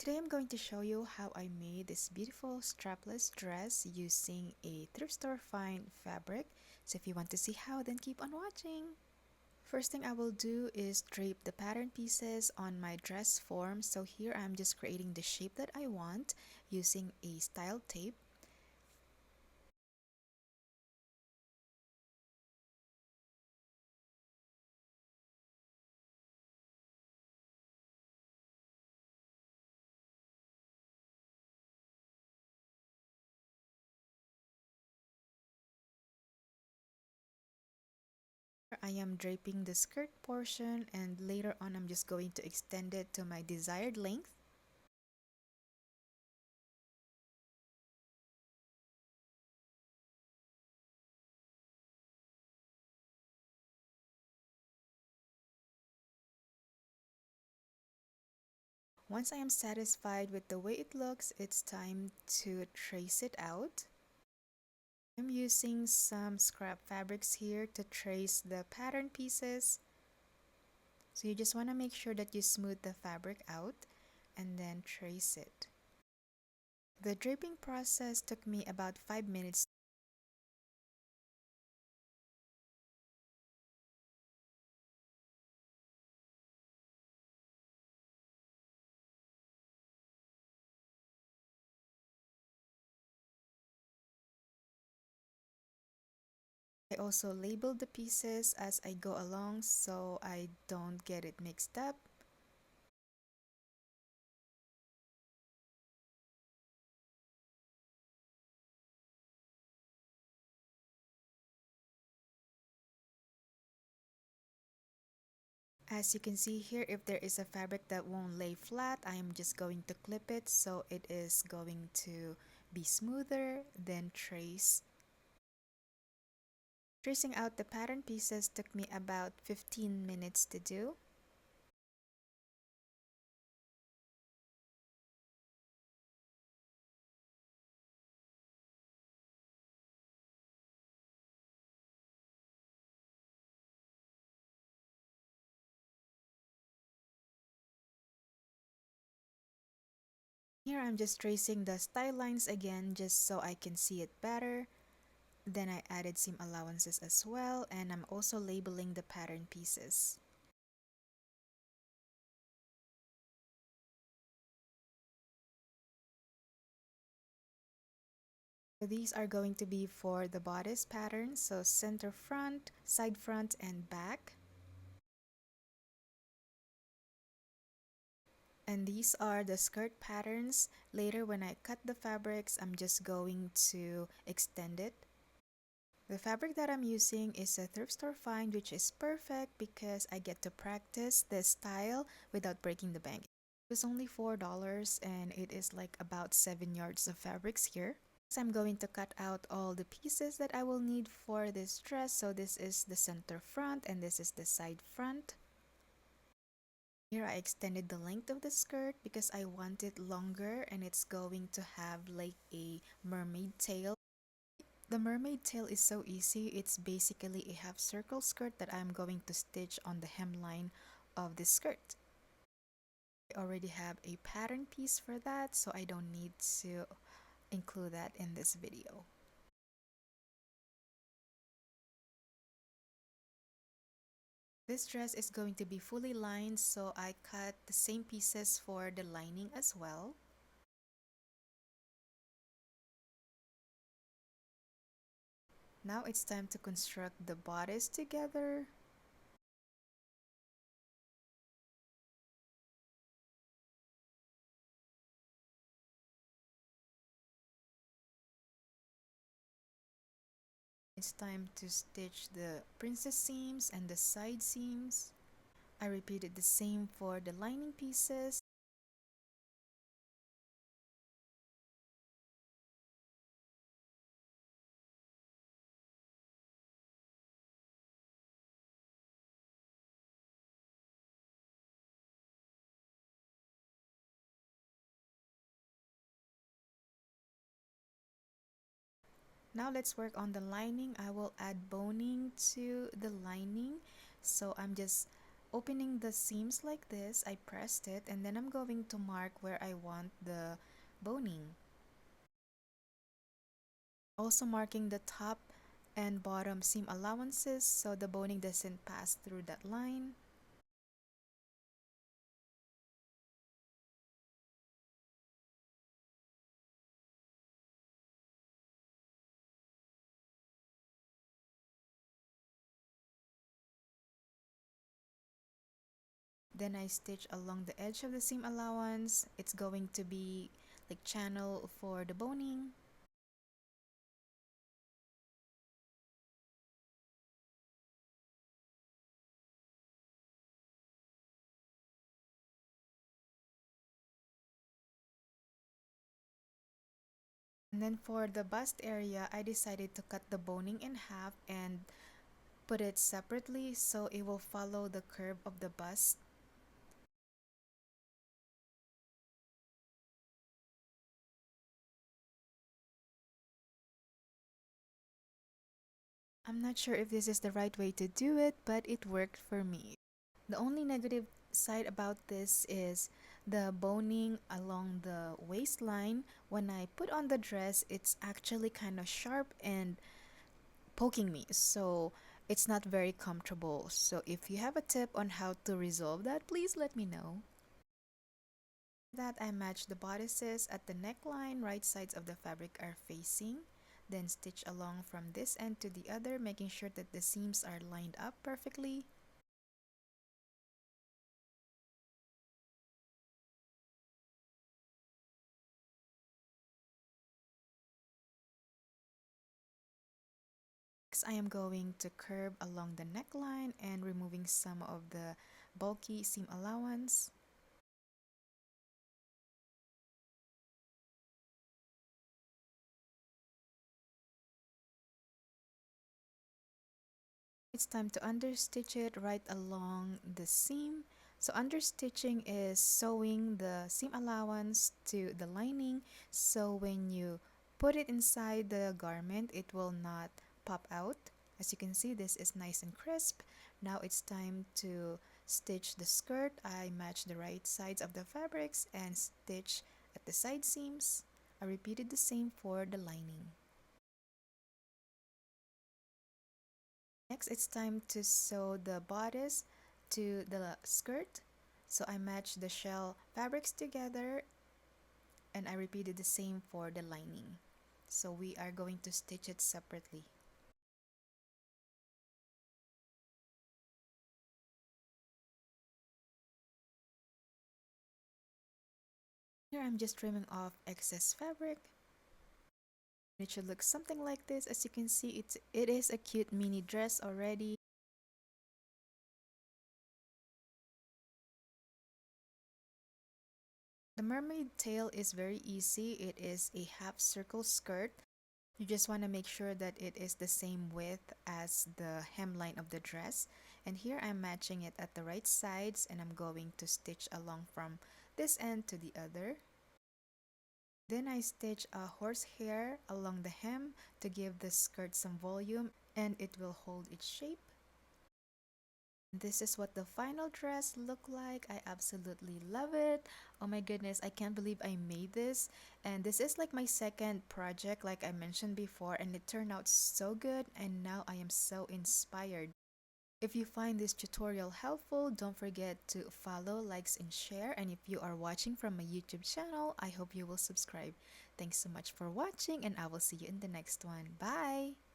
Today I'm going to show you how I made this beautiful strapless dress using a thrift store find fabric. So if you want to see how, then keep on watching. First thing I will do is drape the pattern pieces on my dress form. So here I'm just creating the shape that I want using a style tape. I am draping the skirt portion, and later on I'm just going to extend it to my desired length. Once I am satisfied with the way it looks, it's time to trace it out. I'm using some scrap fabrics here to trace the pattern pieces. So you just want to make sure that you smooth the fabric out and then trace it. The draping process took me about 5 minutes. I also labeled the pieces as I go along so I don't get it mixed up. As you can see here, if there is a fabric that won't lay flat, I am just going to clip it so it is going to be smoother, then trace. Tracing out the pattern pieces took me about 15 minutes to do. Here I'm just tracing the style lines again just so I can see it better. Then I added seam allowances as well, and I'm also labeling the pattern pieces. So these are going to be for the bodice pattern, so center front, side front, and back. And these are the skirt patterns. Later when I cut the fabrics, I'm just going to extend it. The fabric that I'm using is a thrift store find, which is perfect because I get to practice this style without breaking the bank. It was only $4 and it is like about 7 yards of fabrics here. So I'm going to cut out all the pieces that I will need for this dress. So this is the center front and this is the side front. Here I extended the length of the skirt because I want it longer and it's going to have like a mermaid tail. The mermaid tail is so easy. It's basically a half circle skirt that I'm going to stitch on the hemline of this skirt. I already have a pattern piece for that, so I don't need to include that in this video. This dress is going to be fully lined, so I cut the same pieces for the lining as well. Now it's time to construct the bodice together. It's time to stitch the princess seams and the side seams. I repeated the same for the lining pieces. Now let's work on the lining. I will add boning to the lining. So I'm just opening the seams like this, I pressed it and then I'm going to mark where I want the boning. Also marking the top and bottom seam allowances so the boning doesn't pass through that line. Then I stitch along the edge of the seam allowance. It's going to be like channel for the boning. And then for the bust area, I decided to cut the boning in half and put it separately so it will follow the curve of the bust. I'm not sure if this is the right way to do it, but it worked for me. The only negative side about this is the boning along the waistline. When I put on the dress, it's actually kind of sharp and poking me, so it's not very comfortable. So if you have a tip on how to resolve that, please let me know. That I match the bodices at the neckline, right sides of the fabric are facing. Then stitch along from this end to the other, making sure that the seams are lined up perfectly. Next, I am going to curve along the neckline and removing some of the bulky seam allowance. It's time to understitch it right along the seam. So understitching is sewing the seam allowance to the lining, so when you put it inside the garment, it will not pop out. As you can see, this is nice and crisp. Now it's time to stitch the skirt. I match the right sides of the fabrics and stitch at the side seams. I repeated the same for the lining. Next, it's time to sew the bodice to the skirt. So I matched the shell fabrics together and I repeated the same for the lining. So we are going to stitch it separately. Here I'm just trimming off excess fabric. It should look something like this. As you can see, it is a cute mini dress already. The mermaid tail is very easy. It is a half circle skirt. You just want to make sure that it is the same width as the hemline of the dress. And here I'm matching it at the right sides and I'm going to stitch along from this end to the other. Then I stitch a horsehair along the hem to give the skirt some volume and it will hold its shape. This is what the final dress look like. I absolutely love it. Oh my goodness, I can't believe I made this. And this is like my second project like I mentioned before and it turned out so good and now I am so inspired. If you find this tutorial helpful, don't forget to follow, likes, and share. And if you are watching from my YouTube channel, I hope you will subscribe. Thanks so much for watching and I will see you in the next one. Bye!